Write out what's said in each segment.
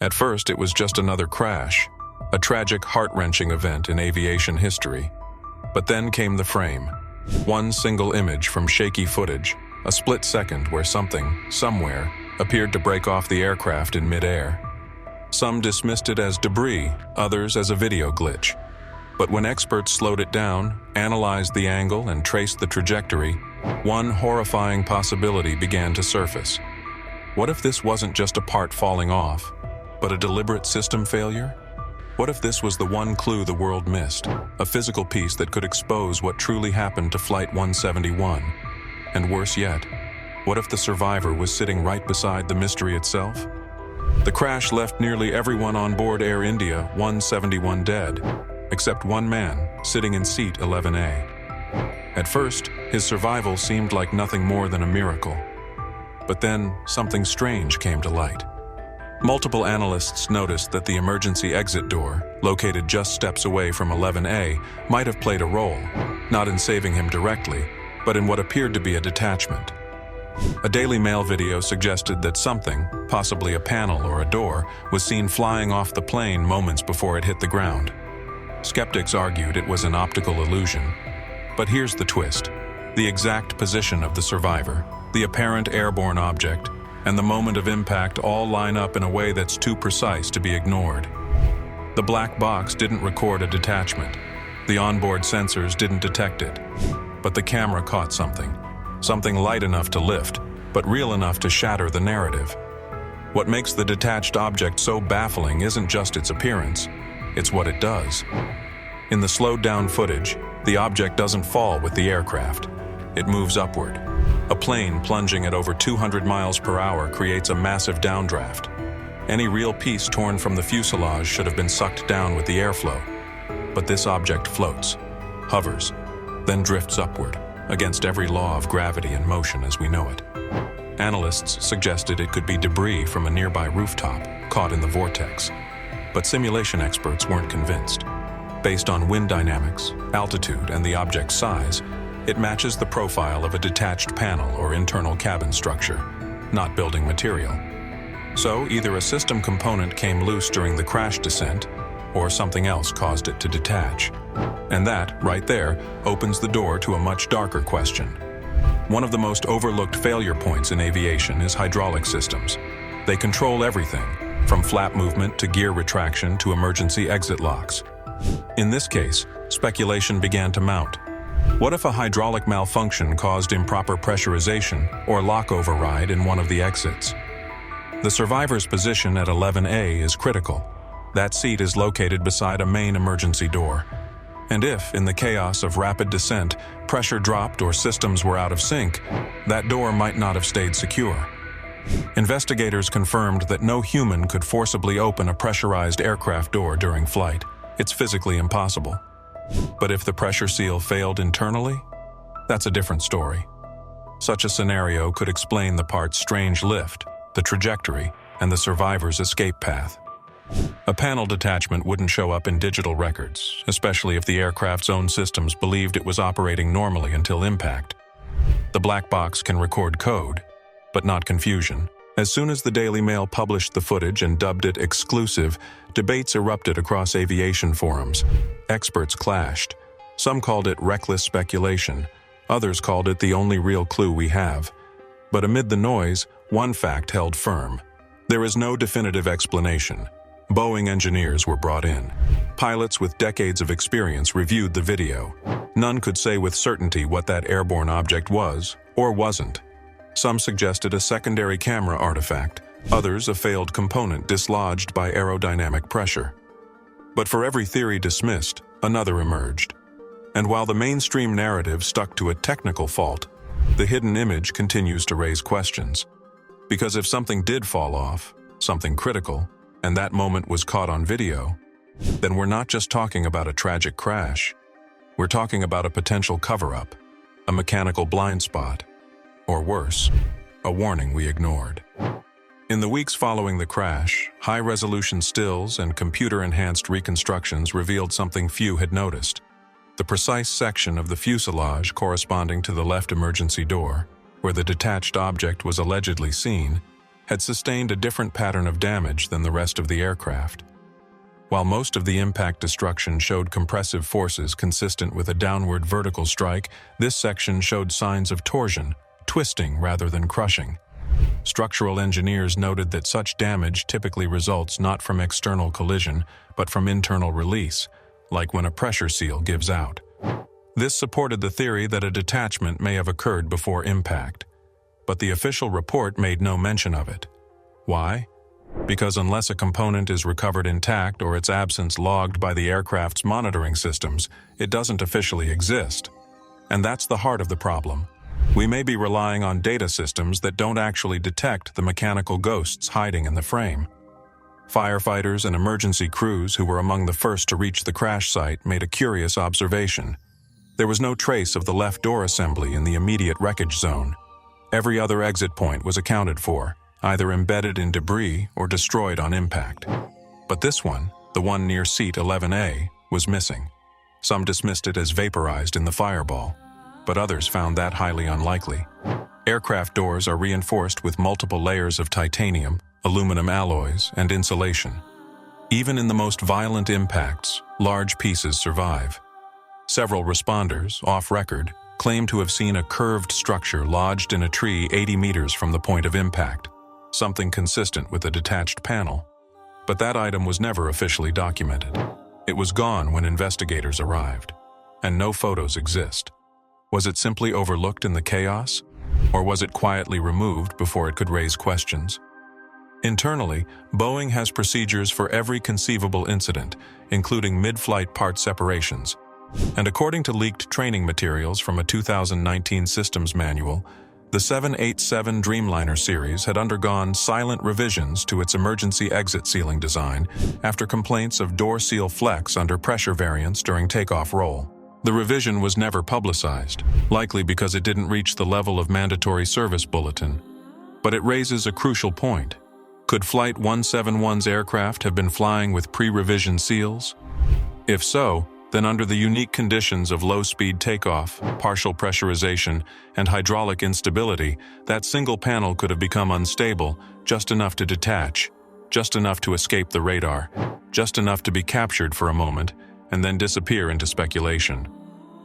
At first, it was just another crash, a tragic, heart-wrenching event in aviation history. But then came the frame. One single image from shaky footage, a split second where something, somewhere, appeared to break off the aircraft in midair. Some dismissed it as debris, others as a video glitch. But when experts slowed it down, analyzed the angle, and traced the trajectory, one horrifying possibility began to surface. What if this wasn't just a part falling off, but a deliberate system failure? What if this was the one clue the world missed, a physical piece that could expose what truly happened to Flight 171? And worse yet, what if the survivor was sitting right beside the mystery itself? The crash left nearly everyone on board Air India 171 dead, except one man sitting in seat 11A. At first, his survival seemed like nothing more than a miracle. But then, something strange came to light. Multiple analysts noticed that the emergency exit door, located just steps away from 11A, might have played a role, not in saving him directly, but in what appeared to be a detachment. A Daily Mail video suggested that something, possibly a panel or a door, was seen flying off the plane moments before it hit the ground. Skeptics argued it was an optical illusion. But here's the twist. The exact position of the survivor, the apparent airborne object, and the moment of impact all line up in a way that's too precise to be ignored. The black box didn't record a detachment. The onboard sensors didn't detect it. But the camera caught something. Something light enough to lift, but real enough to shatter the narrative. What makes the detached object so baffling isn't just its appearance, it's what it does. In the slowed-down footage, the object doesn't fall with the aircraft. It moves upward. A plane plunging at over 200 miles per hour creates a massive downdraft. Any real piece torn from the fuselage should have been sucked down with the airflow. But this object floats, hovers, then drifts upward, against every law of gravity and motion as we know it. Analysts suggested it could be debris from a nearby rooftop, caught in the vortex. But simulation experts weren't convinced. Based on wind dynamics, altitude, and the object's size, it matches the profile of a detached panel or internal cabin structure, not building material. So either a system component came loose during the crash descent, or something else caused it to detach. And that, right there, opens the door to a much darker question. One of the most overlooked failure points in aviation is hydraulic systems. They control everything, from flap movement to gear retraction to emergency exit locks. In this case, speculation began to mount. What if a hydraulic malfunction caused improper pressurization or lock override in one of the exits? The survivor's position at 11A is critical. That seat is located beside a main emergency door. And if, in the chaos of rapid descent, pressure dropped or systems were out of sync, that door might not have stayed secure. Investigators confirmed that no human could forcibly open a pressurized aircraft door during flight. It's physically impossible. But if the pressure seal failed internally, that's a different story. Such a scenario could explain the part's strange lift, the trajectory, and the survivor's escape path. A panel detachment wouldn't show up in digital records, especially if the aircraft's own systems believed it was operating normally until impact. The black box can record code, but not confusion. As soon as the Daily Mail published the footage and dubbed it exclusive, debates erupted across aviation forums. Experts clashed. Some called it reckless speculation. Others called it the only real clue we have. But amid the noise, one fact held firm. There is no definitive explanation. Boeing engineers were brought in. Pilots with decades of experience reviewed the video. None could say with certainty what that airborne object was or wasn't. Some suggested a secondary camera artifact, others a failed component dislodged by aerodynamic pressure. But for every theory dismissed, another emerged. And while the mainstream narrative stuck to a technical fault, the hidden image continues to raise questions. Because if something did fall off, something critical, and that moment was caught on video, then we're not just talking about a tragic crash. We're talking about a potential cover-up, a mechanical blind spot, or worse, a warning we ignored. In the weeks following the crash, high-resolution stills and computer-enhanced reconstructions revealed something few had noticed. The precise section of the fuselage corresponding to the left emergency door, where the detached object was allegedly seen, had sustained a different pattern of damage than the rest of the aircraft. While most of the impact destruction showed compressive forces consistent with a downward vertical strike, this section showed signs of torsion, twisting rather than crushing. Structural engineers noted that such damage typically results not from external collision, but from internal release, like when a pressure seal gives out. This supported the theory that a detachment may have occurred before impact, but the official report made no mention of it. Why? Because unless a component is recovered intact or its absence logged by the aircraft's monitoring systems, it doesn't officially exist. And that's the heart of the problem. We may be relying on data systems that don't actually detect the mechanical ghosts hiding in the frame. Firefighters and emergency crews who were among the first to reach the crash site made a curious observation. There was no trace of the left door assembly in the immediate wreckage zone. Every other exit point was accounted for, either embedded in debris or destroyed on impact. But this one, the one near seat 11A, was missing. Some dismissed it as vaporized in the fireball, but others found that highly unlikely. Aircraft doors are reinforced with multiple layers of titanium, aluminum alloys, and insulation. Even in the most violent impacts, large pieces survive. Several responders, off record, claim to have seen a curved structure lodged in a tree 80 meters from the point of impact, something consistent with a detached panel. But that item was never officially documented. It was gone when investigators arrived, and no photos exist. Was it simply overlooked in the chaos, or was it quietly removed before it could raise questions? Internally, Boeing has procedures for every conceivable incident, including mid-flight part separations. And according to leaked training materials from a 2019 systems manual, the 787 Dreamliner series had undergone silent revisions to its emergency exit sealing design after complaints of door seal flex under pressure variance during takeoff roll. The revision was never publicized, likely because it didn't reach the level of mandatory service bulletin. But it raises a crucial point. Could Flight 171's aircraft have been flying with pre-revision seals? If so, then under the unique conditions of low-speed takeoff, partial pressurization, and hydraulic instability, that single panel could have become unstable, just enough to detach, just enough to escape the radar, just enough to be captured for a moment, and then disappear into speculation.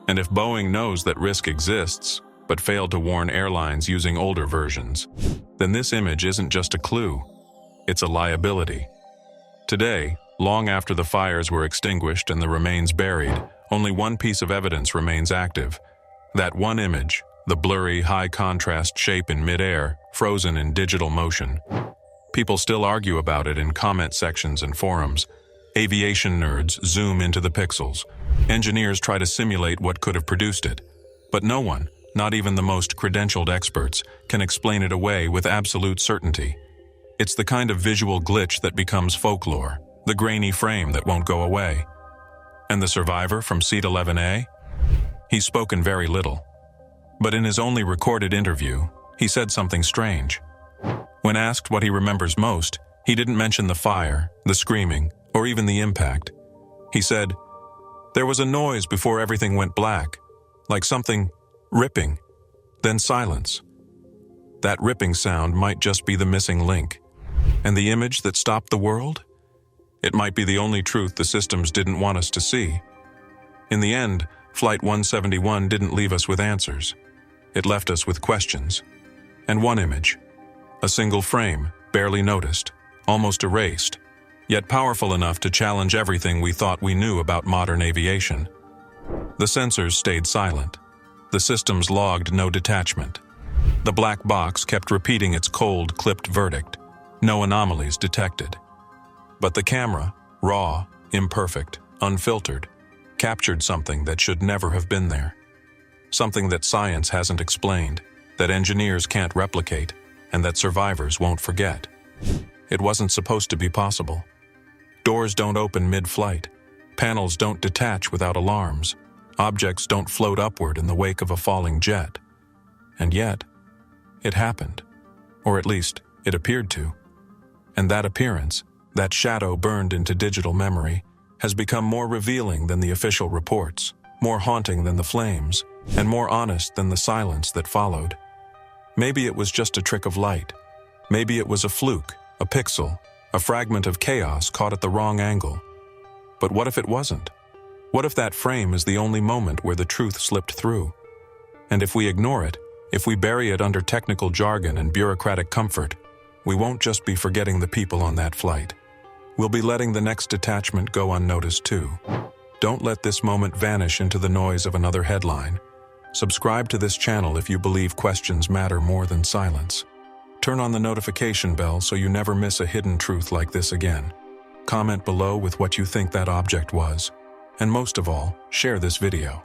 And if Boeing knows that risk exists, but failed to warn airlines using older versions, then this image isn't just a clue, it's a liability. Today, long after the fires were extinguished and the remains buried, only one piece of evidence remains active. That one image, the blurry, high-contrast shape in midair, frozen in digital motion. People still argue about it in comment sections and forums. Aviation nerds zoom into the pixels. Engineers try to simulate what could have produced it. But no one, not even the most credentialed experts, can explain it away with absolute certainty. It's the kind of visual glitch that becomes folklore. The grainy frame that won't go away. And the survivor from seat 11A? He's spoken very little. But in his only recorded interview, he said something strange. When asked what he remembers most, he didn't mention the fire, the screaming, or even the impact. He said, "There was a noise before everything went black, like something ripping, then silence. That ripping sound might just be the missing link. And the image that stopped the world? It might be the only truth the systems didn't want us to see." In the end, Flight 171 didn't leave us with answers. It left us with questions. And one image. A single frame, barely noticed, almost erased, yet powerful enough to challenge everything we thought we knew about modern aviation. The sensors stayed silent. The systems logged no detachment. The black box kept repeating its cold, clipped verdict. No anomalies detected. But the camera, raw, imperfect, unfiltered, captured something that should never have been there. Something that science hasn't explained, that engineers can't replicate, and that survivors won't forget. It wasn't supposed to be possible. Doors don't open mid-flight. Panels don't detach without alarms. Objects don't float upward in the wake of a falling jet. And yet, it happened. Or at least, it appeared to. And that appearance, that shadow burned into digital memory, has become more revealing than the official reports, more haunting than the flames, and more honest than the silence that followed. Maybe it was just a trick of light. Maybe it was a fluke, a pixel, a fragment of chaos caught at the wrong angle. But what if it wasn't? What if that frame is the only moment where the truth slipped through? And if we ignore it, if we bury it under technical jargon and bureaucratic comfort, we won't just be forgetting the people on that flight. We'll be letting the next detachment go unnoticed too. Don't let this moment vanish into the noise of another headline. Subscribe to this channel if you believe questions matter more than silence. Turn on the notification bell so you never miss a hidden truth like this again. Comment below with what you think that object was. And most of all, share this video.